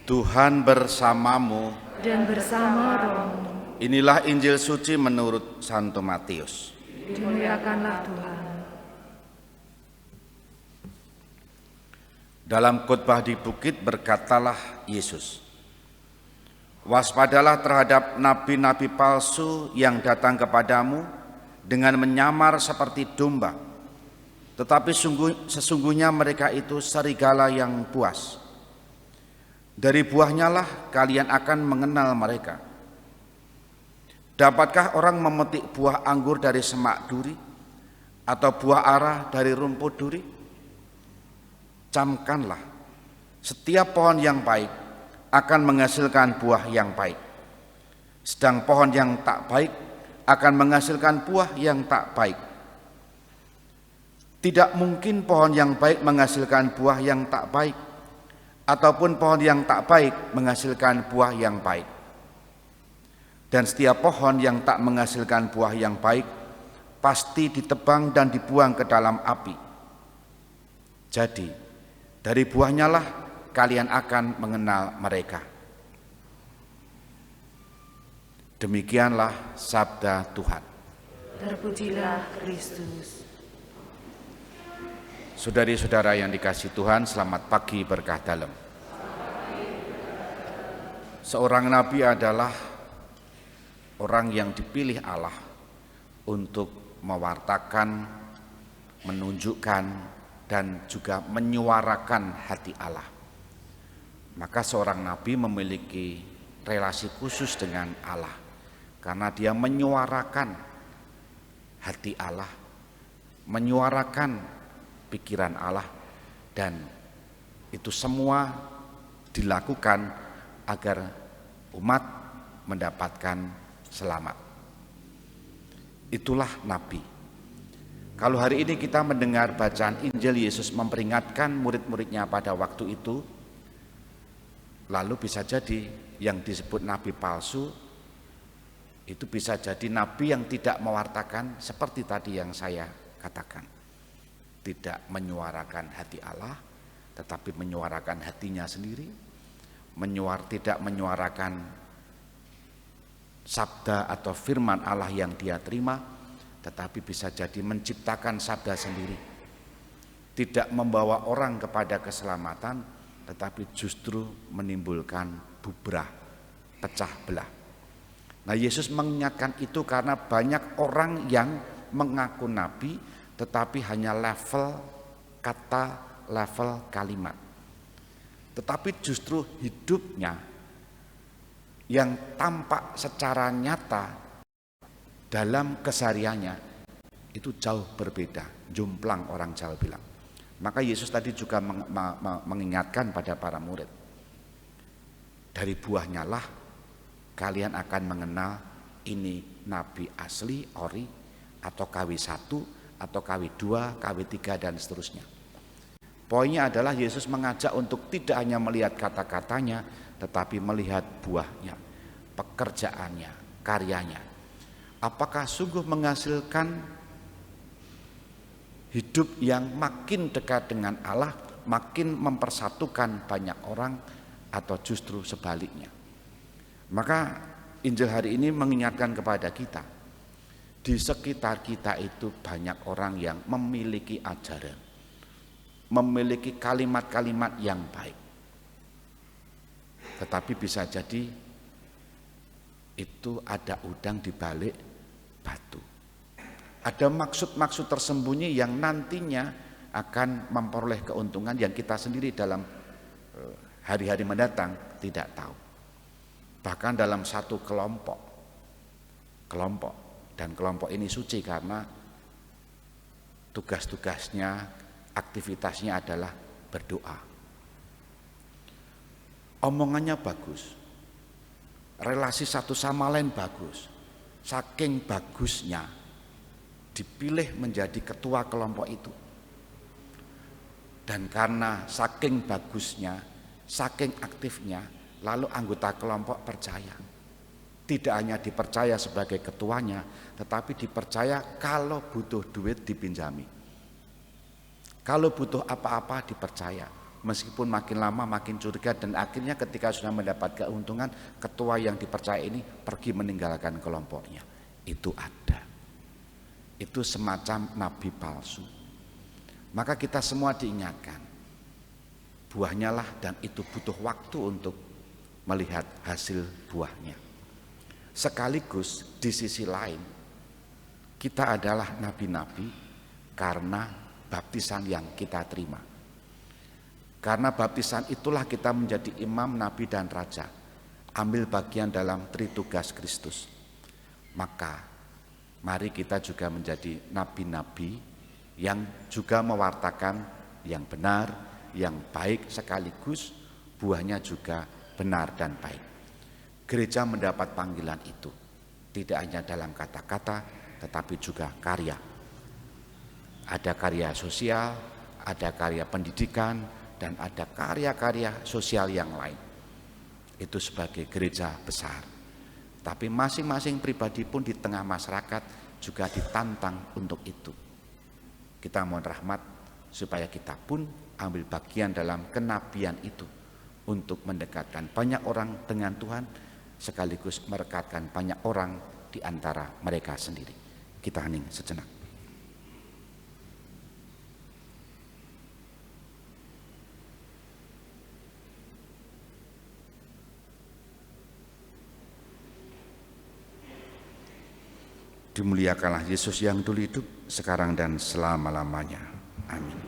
Tuhan bersamamu. Dan bersama rohmu. Inilah Injil suci menurut Santo Matius. Dimuliakanlah Tuhan. Dalam khotbah di bukit berkatalah Yesus, "Waspadalah terhadap nabi-nabi palsu yang datang kepadamu dengan menyamar seperti domba, tetapi sesungguhnya mereka itu serigala yang buas. Dari buahnya lah kalian akan mengenal mereka. Dapatkah orang memetik buah anggur dari semak duri atau buah ara dari rumput duri? Camkanlah, setiap pohon yang baik akan menghasilkan buah yang baik, sedang pohon yang tak baik akan menghasilkan buah yang tak baik. Tidak mungkin pohon yang baik menghasilkan buah yang tak baik, ataupun pohon yang tak baik menghasilkan buah yang baik. Dan setiap pohon yang tak menghasilkan buah yang baik pasti ditebang dan dibuang ke dalam api. Jadi dari buahnya lah kalian akan mengenal mereka." Demikianlah sabda Tuhan. Terpujilah Kristus. Saudari-saudara yang dikasihi Tuhan, selamat pagi berkah dalam. Seorang nabi adalah orang yang dipilih Allah untuk mewartakan, menunjukkan, dan juga menyuarakan hati Allah. Maka seorang nabi memiliki relasi khusus dengan Allah karena dia menyuarakan hati Allah, menyuarakan pikiran Allah, dan itu semua dilakukan agar umat mendapatkan selamat. Itulah nabi. Kalau hari ini kita mendengar bacaan Injil Yesus memperingatkan murid-muridnya pada waktu itu, lalu bisa jadi yang disebut nabi palsu itu bisa jadi nabi yang tidak mewartakan seperti tadi yang saya katakan. Tidak menyuarakan hati Allah, tetapi menyuarakan hatinya sendiri, tidak menyuarakan sabda atau firman Allah yang dia terima, tetapi bisa jadi menciptakan sabda sendiri. Tidak membawa orang kepada keselamatan, tetapi justru menimbulkan bubrah, pecah belah. Nah, Yesus mengingatkan itu karena banyak orang yang mengaku nabi, tetapi hanya level kata, level kalimat. Tetapi justru hidupnya yang tampak secara nyata dalam kesehariannya itu jauh berbeda, jomplang orang Jawa bilang. Maka Yesus tadi juga mengingatkan pada para murid, dari buahnya lah kalian akan mengenal ini nabi asli, ori, atau KW1, atau KW2, KW3, dan seterusnya. Poinnya adalah Yesus mengajak untuk tidak hanya melihat kata-katanya, tetapi melihat buahnya, pekerjaannya, karyanya. Apakah sungguh menghasilkan hidup yang makin dekat dengan Allah, makin mempersatukan banyak orang, atau justru sebaliknya? Maka Injil hari ini mengingatkan kepada kita, di sekitar kita itu banyak orang yang memiliki ajaran, memiliki kalimat-kalimat yang baik, tetapi bisa jadi itu ada udang di balik batu. Ada maksud-maksud tersembunyi yang nantinya akan memperoleh keuntungan yang kita sendiri dalam hari-hari mendatang tidak tahu. Bahkan dalam satu kelompok, dan kelompok ini suci karena tugas-tugasnya, aktivitasnya adalah berdoa. Omongannya bagus, relasi satu sama lain bagus. Saking bagusnya dipilih menjadi ketua kelompok itu. Dan karena saking bagusnya, saking aktifnya, lalu anggota kelompok percaya. Tidak hanya dipercaya sebagai ketuanya, tetapi dipercaya kalau butuh duit dipinjami, kalau butuh apa-apa dipercaya. meskipun makin lama makin curiga, dan akhirnya ketika sudah mendapat keuntungan, ketua yang dipercaya ini pergi meninggalkan kelompoknya. Itu ada. Itu semacam nabi palsu. Maka kita semua diingatkan, buahnya lah, dan itu butuh waktu untuk melihat hasil buahnya. Sekaligus di sisi lain, kita adalah nabi-nabi karena baptisan yang kita terima. Karena baptisan itulah kita menjadi imam, nabi, dan raja, ambil bagian dalam tritugas Kristus. Maka mari kita juga menjadi nabi-nabi yang juga mewartakan yang benar, yang baik, sekaligus buahnya juga benar dan baik. Gereja mendapat panggilan itu, tidak hanya dalam kata-kata, tetapi juga karya. Ada karya sosial, ada karya pendidikan, dan ada karya-karya sosial yang lain. Itu sebagai gereja besar. Tapi masing-masing pribadi pun di tengah masyarakat juga ditantang untuk itu. Kita mohon rahmat supaya kita pun ambil bagian dalam kenabian itu, untuk mendekatkan banyak orang dengan Tuhan, sekaligus merekatkan banyak orang di antara mereka sendiri. Kita hening sejenak. Dimuliakanlah Yesus yang dulu hidup, sekarang dan selama-lamanya. Amin.